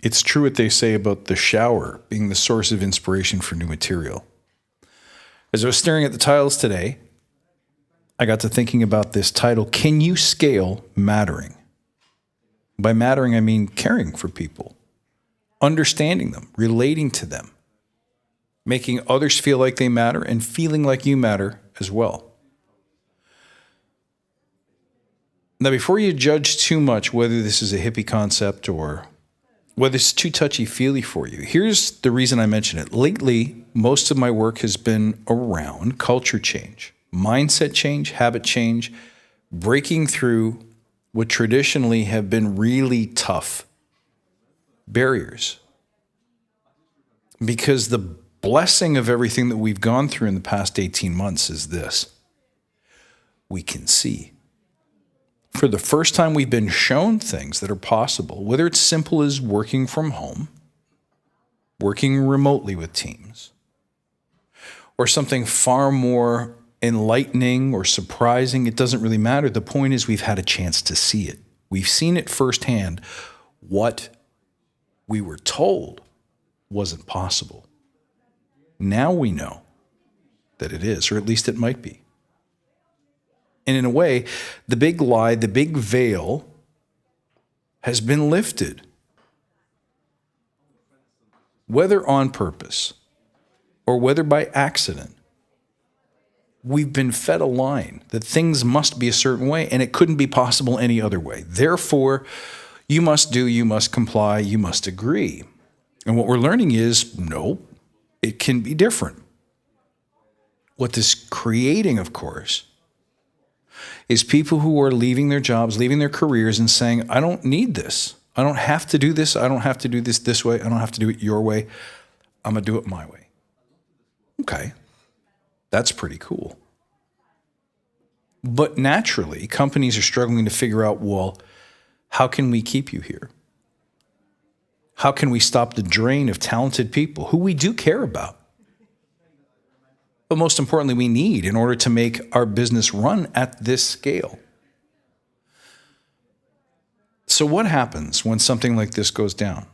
It's true what they say about the shower being the source of inspiration for new material. As I was staring at the tiles today, I got to thinking about this title, Can You Scale Mattering? By mattering, I mean caring for people, understanding them, relating to them, making others feel like they matter and feeling like you matter as well. Now, before you judge too much whether this is a hippie concept or whether it's too touchy-feely for you, here's the reason I mention it. Lately, most of my work has been around culture change, mindset change, habit change, breaking through what traditionally have been really tough barriers. Because the blessing of everything that we've gone through in the past 18 months is this. We can see. For the first time, we've been shown things that are possible, whether it's simple as working from home, working remotely with teams, or something far more enlightening or surprising. It doesn't really matter. The point is we've had a chance to see it. We've seen it firsthand. What we were told wasn't possible. Now we know that it is, or at least it might be. And in a way, the big lie, the big veil has been lifted. Whether on purpose or whether by accident, we've been fed a line that things must be a certain way and it couldn't be possible any other way. Therefore, you must do, you must comply, you must agree. And what we're learning is, no, it can be different. What this is creating, of course, is people who are leaving their jobs, leaving their careers and saying, I don't need this. I don't have to do this. I don't have to do this way. I don't have to do it your way. I'm going to do it my way. Okay. That's pretty cool. But naturally, companies are struggling to figure out, well, how can we keep you here? How can we stop the drain of talented people who we do care about? But most importantly, we need in order to make our business run at this scale. So what happens when something like this goes down?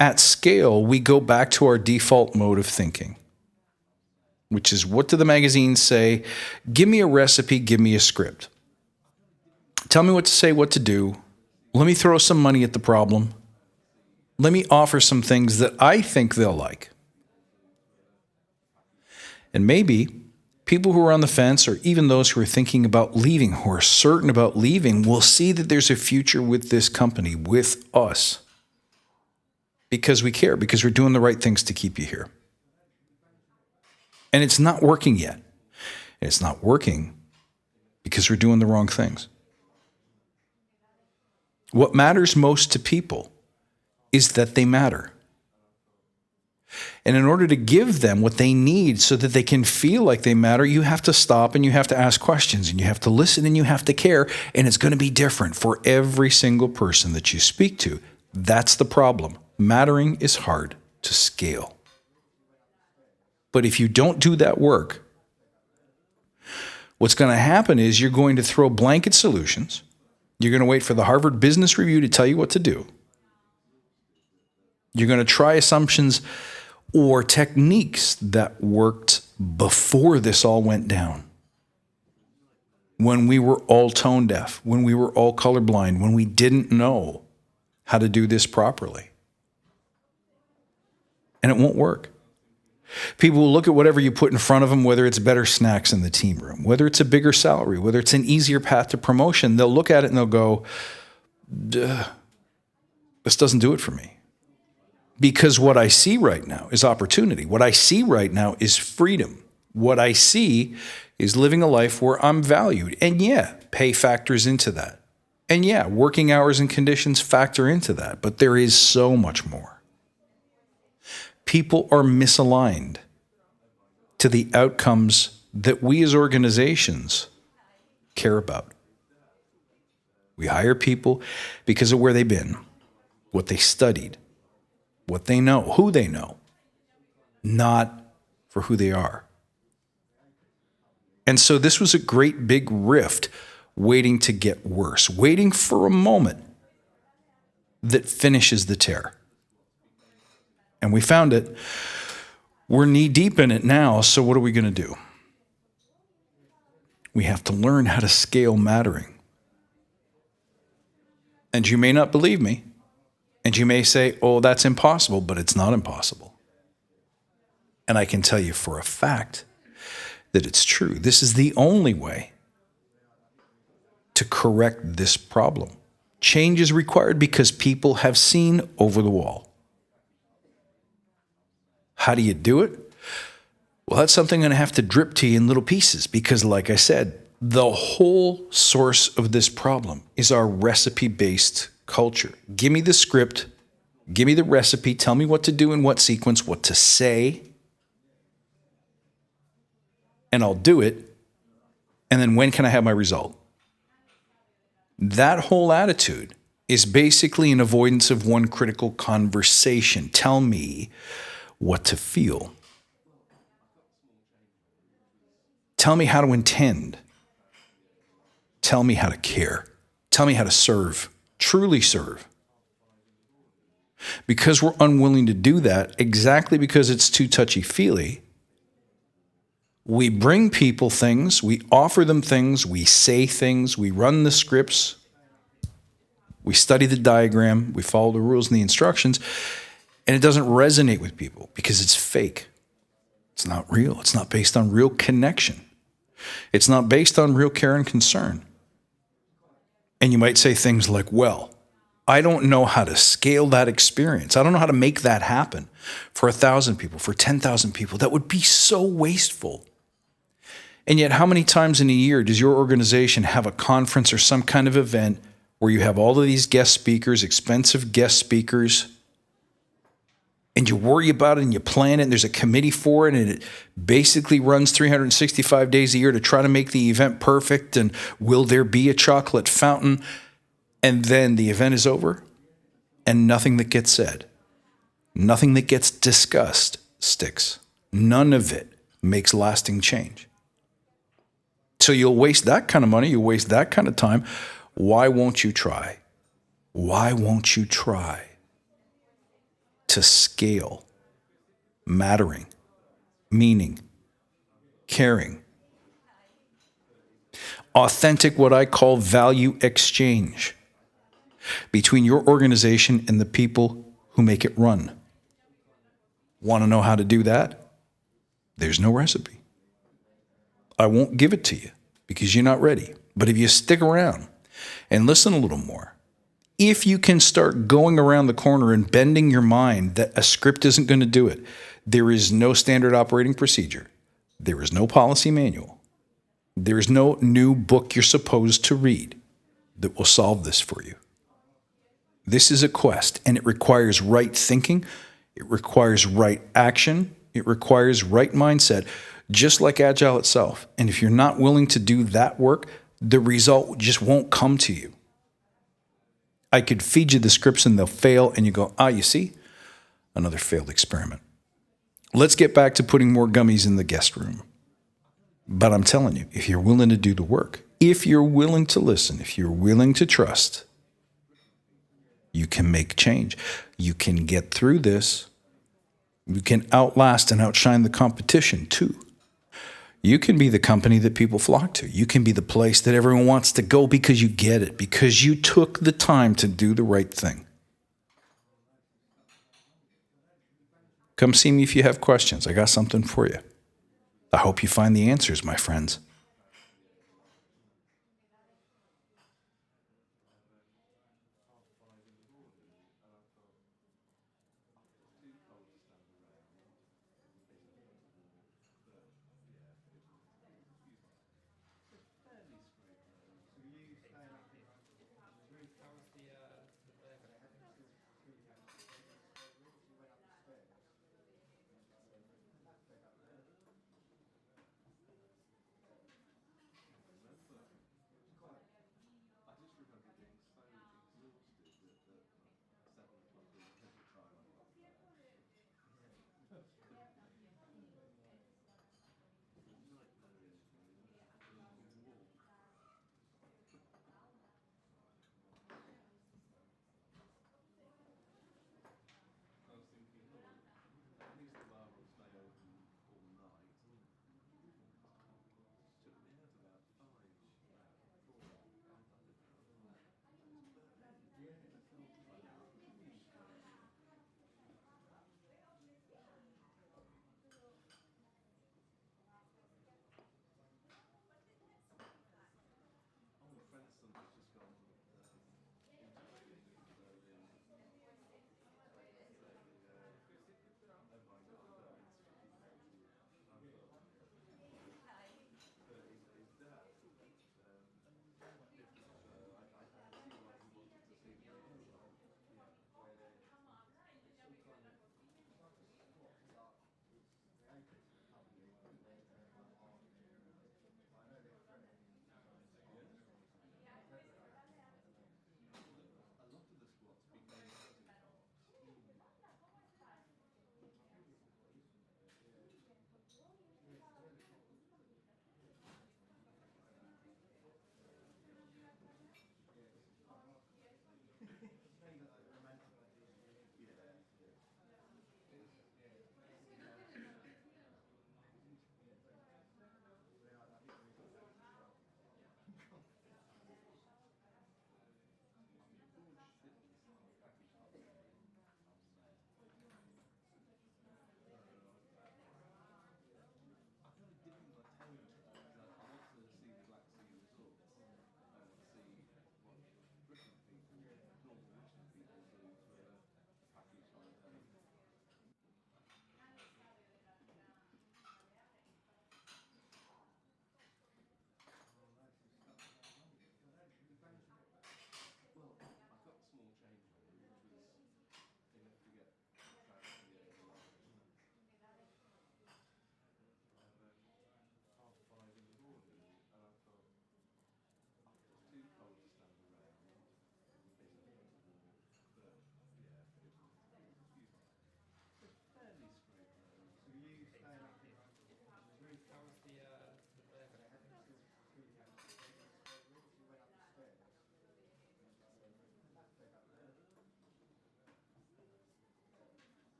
At scale, we go back to our default mode of thinking, which is, what do the magazines say? Give me a recipe, give me a script. Tell me what to say, what to do. Let me throw some money at the problem. Let me offer some things that I think they'll like. And maybe people who are on the fence, or even those who are thinking about leaving, who are certain about leaving, will see that there's a future with this company, with us. Because we care, because we're doing the right things to keep you here. And it's not working yet. And it's not working because we're doing the wrong things. What matters most to people is that they matter. And in order to give them what they need so that they can feel like they matter, you have to stop and you have to ask questions and you have to listen and you have to care. And it's going to be different for every single person that you speak to. That's the problem. Mattering is hard to scale. But if you don't do that work, what's going to happen is you're going to throw blanket solutions. You're going to wait for the Harvard Business Review to tell you what to do. You're going to try assumptions or techniques that worked before this all went down. When we were all tone deaf, when we were all colorblind, when we didn't know how to do this properly. And it won't work. People will look at whatever you put in front of them, whether it's better snacks in the team room, whether it's a bigger salary, whether it's an easier path to promotion. They'll look at it and they'll go, duh, this doesn't do it for me. Because what I see right now is opportunity. What I see right now is freedom. What I see is living a life where I'm valued. And yeah, pay factors into that. And yeah, working hours and conditions factor into that. But there is so much more. People are misaligned to the outcomes that we as organizations care about. We hire people because of where they've been, what they studied, what they know, who they know, not for who they are. And so this was a great big rift waiting to get worse, waiting for a moment that finishes the tear. And we found it. We're knee deep in it now, so what are we going to do? We have to learn how to scale mattering. And you may not believe me, and you may say, oh, that's impossible, but it's not impossible. And I can tell you for a fact that it's true. This is the only way to correct this problem. Change is required because people have seen over the wall. How do you do it? Well, that's something I'm going to have to drip to you in little pieces because, like I said, the whole source of this problem is our recipe-based culture. Give me the script, give me the recipe, tell me what to do in what sequence, what to say, and I'll do it. And then when can I have my result? That whole attitude is basically an avoidance of one critical conversation. Tell me what to feel. Tell me how to intend. Tell me how to care. Tell me how to serve, truly serve. Because we're unwilling to do that, exactly because it's too touchy-feely, we bring people things, we offer them things, we say things, we run the scripts, we study the diagram, we follow the rules and the instructions, and it doesn't resonate with people because it's fake. It's not real. It's not based on real connection. It's not based on real care and concern. And you might say things like, well, I don't know how to scale that experience. I don't know how to make that happen for 1,000 people, for 10,000 people. That would be so wasteful. And yet, how many times in a year does your organization have a conference or some kind of event where you have all of these guest speakers, expensive guest speakers, and you worry about it and you plan it and there's a committee for it and it basically runs 365 days a year to try to make the event perfect and will there be a chocolate fountain? And then the event is over and nothing that gets said, nothing that gets discussed sticks. None of it makes lasting change. So you'll waste that kind of money, you'll waste that kind of time. Why won't you try? Why won't you try to scale mattering, meaning, caring, authentic, what I call value exchange between your organization and the people who make it run? Want to know how to do that? There's no recipe. I won't give it to you because you're not ready. But if you stick around and listen a little more, if you can start going around the corner and bending your mind that a script isn't going to do it, there is no standard operating procedure. There is no policy manual. There is no new book you're supposed to read that will solve this for you. This is a quest, and it requires right thinking. It requires right action. It requires right mindset, just like Agile itself. And if you're not willing to do that work, the result just won't come to you. I could feed you the scripts and they'll fail, and you go, you see? Another failed experiment. Let's get back to putting more gummies in the guest room. But I'm telling you, if you're willing to do the work, if you're willing to listen, if you're willing to trust, you can make change. You can get through this. You can outlast and outshine the competition too. You can be the company that people flock to. You can be the place that everyone wants to go because you get it, because you took the time to do the right thing. Come see me if you have questions. I got something for you. I hope you find the answers, my friends.